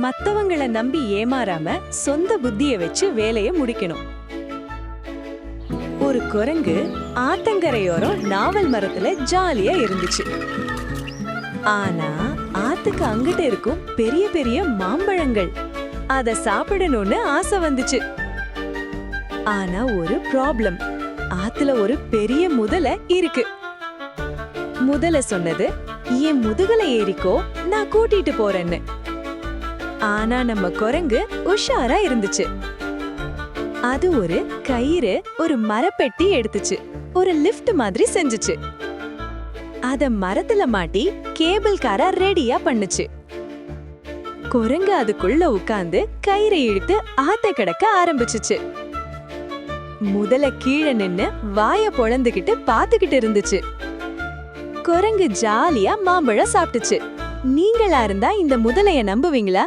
மத்தவங்கள நம்பி ஏமாறாம சொந்த புத்திய வச்சு வேலைய முடிக்கணும். ஒரு குரங்கு ஆத்தங்கரையோரம் நாவல் மரத்துல ஜாலியா இருந்துச்சு. ஆனா ஆத்துக்கு அங்கிட்ட இருக்கும் பெரிய பெரிய மாம்பழங்கள் அத சாப்பிடணும்னு ஆசை வந்துச்சு. ஆனா ஒரு ப்ராப்ளம், ஆத்துல ஒரு பெரிய முதலை இருக்கு. முதலை சொன்னது, என் முதுகலை ஏறிக்கோ, நான் கூட்டிட்டு போறேன்னு. ஆனா நம்ம குரங்கு உஷாரா இருந்துச்சு. அது ஒரு கயிறு, ஒரு மரப்பெட்டி எடுத்துச்சு, ஒரு லிஃப்ட் மாதிரி செஞ்சுச்சு. அத மரத்துல மாட்டி கேபிள் கார ரெடியா பண்ணுச்சு. குரங்கு அதுக்குள்ள உட்கார்ந்து கயிறை இழுத்து ஆத்த கிடக்க ஆரம்பிச்சுச்சு. முதல்ல கீழே நின்னு வாய பொளந்துகிட்டு பாத்துக்கிட்டு இருந்துச்சு. குரங்கு ஜாலியா மாம்பழம் சாப்பிட்டுச்சு. நீங்களா இருந்தா இந்த முதலைய நம்புவீங்களா?